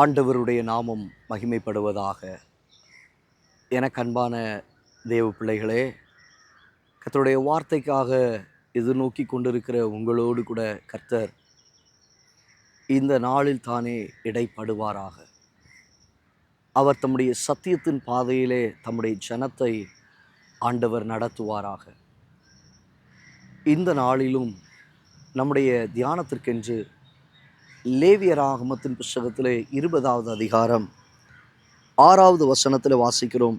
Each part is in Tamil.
ஆண்டவருடைய நாமம் மகிமைப்படுவதாக. எனக்கு அன்பான தேவ பிள்ளைகளே, கர்த்தருடைய வார்த்தைக்காக எதிர்நோக்கி கொண்டிருக்கிற உங்களோடு கூட கர்த்தர் இந்த நாளில் தானே இடைப்படுவாராக. அவர் தம்முடைய சத்தியத்தின் பாதையிலே தம்முடைய ஜனத்தை ஆண்டவர் நடத்துவாராக. இந்த நாளிலும் நம்முடைய தியானத்திற்கென்று லேவியராகமத்தின் புஸ்தகத்திலே 20வது அதிகாரம் 6வது வசனத்தில் வாசிக்கிறோம்.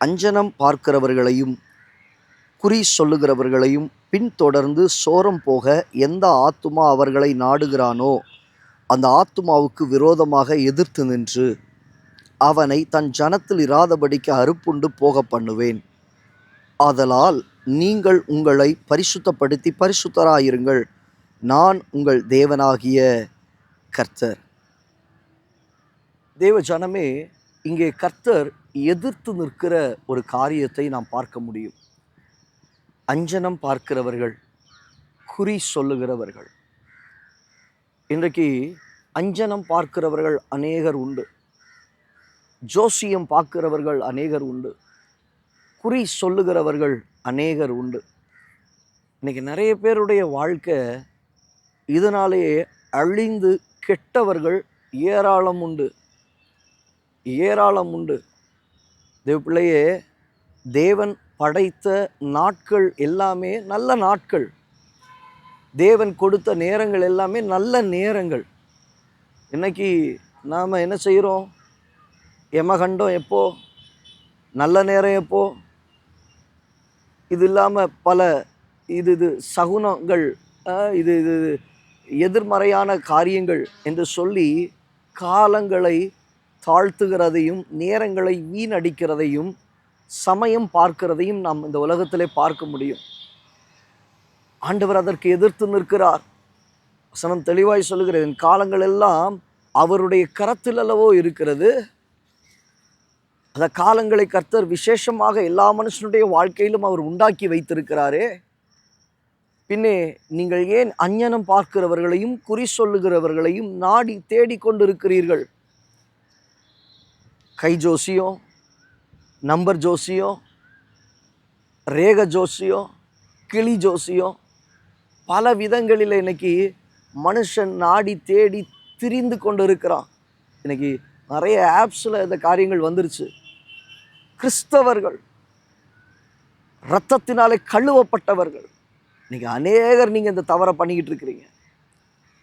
அஞ்சனம் பார்க்கிறவர்களையும் குறி சொல்லுகிறவர்களையும் பின்தொடர்ந்து சோரம் போக எந்த ஆத்துமா அவர்களை நாடுகிறானோ அந்த ஆத்துமாவுக்கு விரோதமாக எதிர்த்து நின்று அவனை தன் ஜனத்தில் இராதபடிக்கு அறுப்புண்டு போக பண்ணுவேன். ஆதலால் நீங்கள் உங்களை பரிசுத்தப்படுத்தி பரிசுத்தராயிருங்கள், நான் உங்கள் தேவனாகிய கர்த்தர். தேவ ஜனமே, இங்கே கர்த்தர் எதிர்த்து நிற்கிற ஒரு காரியத்தை நாம் பார்க்க முடியும். அஞ்சனம் பார்க்கிறவர்கள், குறி சொல்லுகிறவர்கள். இன்றைக்கு அஞ்சனம் பார்க்கிறவர்கள் அநேகர் உண்டு, ஜோசியம் பார்க்கிறவர்கள் அநேகர் உண்டு, குறி சொல்லுகிறவர்கள் அநேகர் உண்டு. இன்னைக்கு நிறைய பேருடைய வாழ்க்கை இதனாலேயே அழிந்து கெட்டவர்கள் ஏராளம் உண்டு, ஏராளம் உண்டு. தேவ பிள்ளையே, தேவன் படைத்த நாட்கள் எல்லாமே நல்ல நாட்கள், தேவன் கொடுத்த நேரங்கள் எல்லாமே நல்ல நேரங்கள். இன்னைக்கு நாம் என்ன செய்கிறோம்? யமகண்டம் எப்போ, நல்ல நேரம் எப்போ, இது இல்லாமல் பல இது சகுனங்கள், இது எதிர்மறையான காரியங்கள் என்று சொல்லி காலங்களை தாழ்த்துகிறதையும் நேரங்களை வீணடிக்கிறதையும் சமயம் பார்க்கிறதையும் நாம் இந்த உலகத்திலே பார்க்க முடியும். ஆண்டவர் அதற்கு எதிர்த்து நிற்கிறார். வசனம் தெளிவாய் சொல்லுகிறது, என் காலங்கள் எல்லாம் அவருடைய கரத்தில் அல்லவோ இருக்கிறது. அந்த காலங்களை கர்த்தர் விசேஷமாக எல்லா மனுஷனுடைய வாழ்க்கையிலும் அவர் உண்டாக்கி வைத்திருக்கிறாரே. பின்னே நீங்கள் ஏன் அஞ்ஞனம் பார்க்கிறவர்களையும் குறி சொல்லுகிறவர்களையும் நாடி தேடிக்கொண்டிருக்கிறீர்கள்? கை ஜோசியம், நம்பர் ஜோசியம், ரேக ஜோசியம், கிளி ஜோசியம், பல விதங்களில் இன்னைக்கு மனுஷன் நாடி தேடி திரிந்து கொண்டு இருக்கிறான். இன்னைக்கு நிறைய ஆப்ஸில் இந்த காரியங்கள் வந்துருச்சு. கிறிஸ்தவர்கள், இரத்தத்தினாலே கழுவப்பட்டவர்கள், இன்னைக்கு அநேகர் நீங்கள் இந்த தவறை பண்ணிக்கிட்டு இருக்கிறீங்க.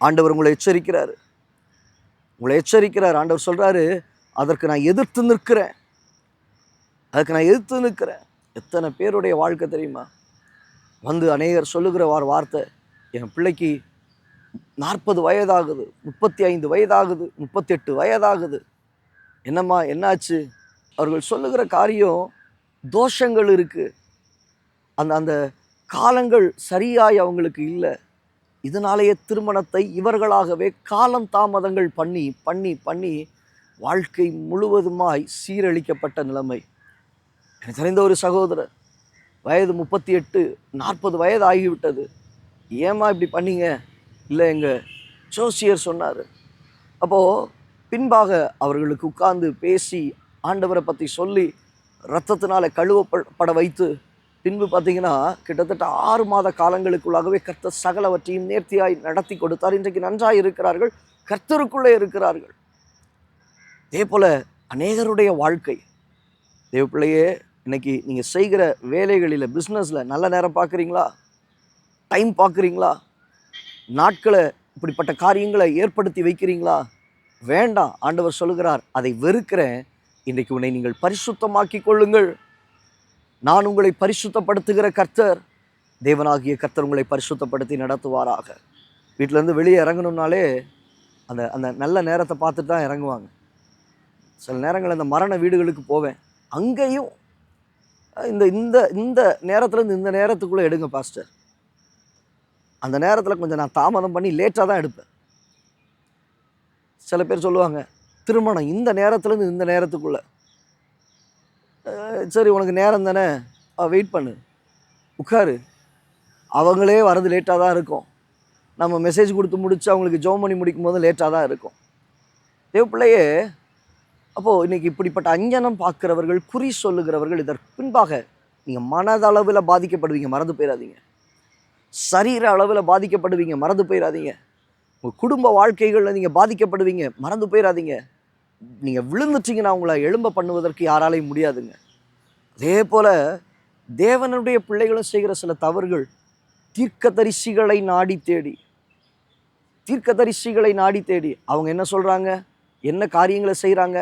ஆண்டவர் உங்களை எச்சரிக்கிறாரு, உங்களை எச்சரிக்கிறார். ஆண்டவர் சொல்கிறாரு, அதற்கு நான் எதிர்த்து நிற்கிறேன், அதுக்கு நான் எதிர்த்து நிற்கிறேன். எத்தனை பேருடைய வாழ்க்கை தெரியுமா? வந்து அநேகர் சொல்லுகிற வார்த்தை, என் பிள்ளைக்கு 40 வயதாகுது, 35 வயதாகுது, 38 வயதாகுது, என்னம்மா என்னாச்சு? அவர்கள் சொல்லுகிற காரியம் தோஷங்கள் இருக்குது, அந்த காலங்கள் சரியாய் அவங்களுக்கு இல்லை. இதனாலேயே திருமணத்தை இவர்களாகவே காலம் தாமதங்கள் பண்ணி பண்ணி பண்ணி வாழ்க்கை முழுவதுமாய் சீரழிக்கப்பட்ட நிலைமை. எனக்கு தெரிந்த ஒரு சகோதரர், வயது 38, 40 வயது ஆகிவிட்டது. ஏம்மா இப்படி பண்ணீங்க? இல்லை, எங்கள் ஜோசியர் சொன்னார். அப்போது பின்பாக அவர்களுக்கு உட்கார்ந்து பேசி ஆண்டவரை பற்றி சொல்லி இரத்தத்தினால கழுவப்பட வைத்து பின்பு பார்த்தீங்கன்னா கிட்டத்தட்ட 6 மாத காலங்களுக்குள்ளாகவே கர்த்தர் சகலவற்றையும் நேர்த்தியாய் நடத்தி கொடுத்தார். இன்றைக்கு நன்றாய் இருக்கிறார்கள், கர்த்தருக்குள்ளே இருக்கிறார்கள். இதே போல் அநேகருடைய வாழ்க்கை. தேவ பிள்ளையே, இன்னைக்கு நீங்கள் செய்கிற வேலைகளில், பிஸ்னஸில் நல்ல நேரம் பார்க்குறீங்களா? டைம் பார்க்குறீங்களா? நாட்களை இப்படிப்பட்ட காரியங்களை ஏற்படுத்தி வைக்கிறீங்களா? வேண்டாம். ஆண்டவர் சொல்லுகிறார், அதை வெறுக்கிறேன். இன்றைக்கு உன்னை நீங்கள் பரிசுத்தமாக்கி கொள்ளுங்கள். நான் உங்களை பரிசுத்தப்படுத்துகிற கர்த்தர், தேவனாகிய கர்த்தர் உங்களை பரிசுத்தப்படுத்தி நடத்துவாராக. வீட்டிலேருந்து வெளியே இறங்கணும்னாலே அந்த அந்த நல்ல நேரத்தை பார்த்துட்டு தான் இறங்குவாங்க. சில நேரங்கள் அந்த மரண வீடுகளுக்கு போவேன், அங்கேயும் இந்த இந்த இந்த நேரத்துலேருந்து இந்த நேரத்துக்குள்ளே எடுங்க பாஸ்டர். அந்த நேரத்தில் கொஞ்சம் நான் தாமதம் பண்ணி லேட்டாக தான் எடுப்பேன். சில பேர் சொல்லுவாங்க, திருமணம் இந்த நேரத்துலேருந்து இந்த நேரத்துக்குள்ளே. சரி, உனக்கு நேரம் தானே, வெயிட் பண்ணு, உட்காரு. அவங்களே வரது லேட்டாக தான் இருக்கும். நம்ம மெசேஜ் கொடுத்து முடித்து அவங்களுக்கு ஜெபம் பண்ணி முடிக்கும் போது லேட்டாக தான் இருக்கும். தேவ பிள்ளையே, அப்போது இன்றைக்கி இப்படிப்பட்ட அஞ்ஞனம் பார்க்கிறவர்கள், குறி சொல்லுகிறவர்கள், இதற்கு பின்பாக நீங்கள் மனதளவில் பாதிக்கப்படுவீங்க, மறந்து போயிடாதீங்க. சரீர அளவில் பாதிக்கப்படுவீங்க, மறந்து போயிடாதீங்க. உங்கள் குடும்ப வாழ்க்கைகளில் நீங்கள் பாதிக்கப்படுவீங்க, மறந்து போயிடாதீங்க. நீங்கள் விழுந்துட்டீங்கன்னா உங்களை எழும்ப பண்ணுவதற்கு யாராலையும் முடியாதுங்க. அதே போல் தேவனுடைய பிள்ளைகளும் செய்கிற சில தவறுகள், தீர்க்கதரிசிகளை நாடி தேடி அவங்க என்ன சொல்கிறாங்க, என்ன காரியங்களை செய்கிறாங்க.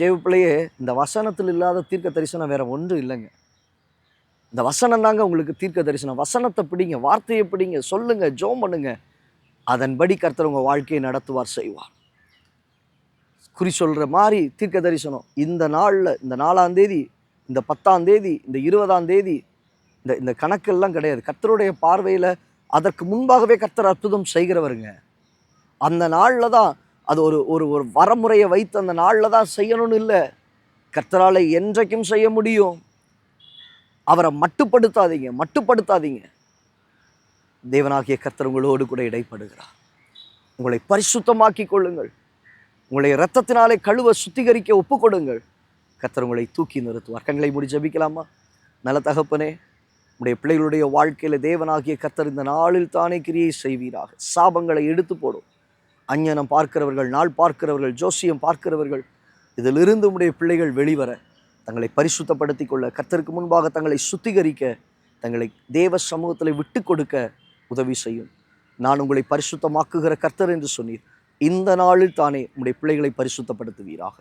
தேவ பிள்ளையே, இந்த வசனத்தில் இல்லாத தீர்க்க தரிசனம் வேற ஒன்றும் இல்லைங்க. இந்த வசனம் தாங்க உங்களுக்கு தீர்க்க தரிசனம். வசனத்தை பிடிங்க, வார்த்தையை பிடிங்க, சொல்லுங்க, ஜெபம் பண்ணுங்க. அதன்படி கர்த்தர் உங்கள் வாழ்க்கையை நடத்துவார், செய்வார். குறி சொல்கிற மாதிரி தீர்க்க தரிசனம் இந்த நாளில், இந்த 4ஆம் தேதி, இந்த 10ஆம் தேதி, இந்த 20ஆம் தேதி, இந்த கணக்கெல்லாம் கிடையாது. கர்த்தருடைய பார்வையில் அதற்கு முன்பாகவே கர்த்தர் அற்புதம் செய்கிறவருங்க. அந்த நாளில் தான் அது ஒரு ஒரு வரமுறையை வைத்து அந்த நாளில் தான் செய்யணும்னு இல்லை. கர்த்தரால் என்றைக்கும் செய்ய முடியும். அவரை மட்டுப்படுத்தாதீங்க. தேவனாகிய கர்த்தர் உங்களோடு கூட இடைப்படுகிறார். உங்களை பரிசுத்தமாக்கி கொள்ளுங்கள். உங்களை இரத்தத்தினாலே கழுவ சுத்திகரிக்க ஒப்பு கொடுங்கள். கர்த்தர் உங்களை தூக்கி நிறுத்துவார். கண்களை மூடி ஜெபிக்கலாமா? நல்ல தகப்பனே, உடைய பிள்ளைகளுடைய வாழ்க்கையில் தேவனாகிய கர்த்தர் இந்த நாளில் தானே கிரியை செய்வீராக. சாபங்களை எடுத்து போடும். அஞ்ஞனம் பார்க்கிறவர்கள், நாள் பார்க்கிறவர்கள், ஜோசியம் பார்க்கிறவர்கள், இதிலிருந்து உடைய பிள்ளைகள் வெளிவர தங்களை பரிசுத்தப்படுத்தி கொள்ள, கர்த்தருக்கு முன்பாக தங்களை சுத்திகரிக்க, தங்களை தேவ சமூகத்தில் விட்டு கொடுக்க உதவி செய்யும். நான் உங்களை பரிசுத்தமாக்குகிற கர்த்தர் என்று சொன்னீர். இந்த நாளில் தானே உடைய பிள்ளைகளை பரிசுத்தப்படுத்துவீராக.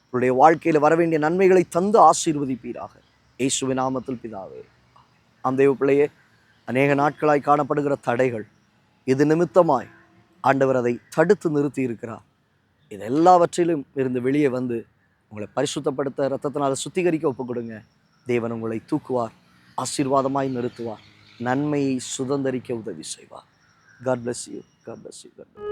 உங்களுடைய வாழ்க்கையில் வரவேண்டிய நன்மைகளை தந்து ஆசீர்வதிப்பீராக. இயேசுவின் நாமத்தில் பிதாவே. ஆம் தேவ பிள்ளையே, அநேக நாட்களாய் காணப்படுகிற தடைகள், இது நிமித்தமாய் ஆண்டவர் அதை தடுத்து நிறுத்தி இருக்கிறார். இது எல்லாவற்றிலும் இருந்து வெளியே வந்து உங்களை பரிசுத்தப்படுத்த, இரத்தத்தினால் சுத்திகரிக்க ஒப்பு கொடுங்க. தேவன் உங்களை தூக்குவார், ஆசீர்வாதமாய் நிறுத்துவார், நன்மையை சுதந்தரிக்க உதவி செய்வார். God bless you. God bless you. God bless you.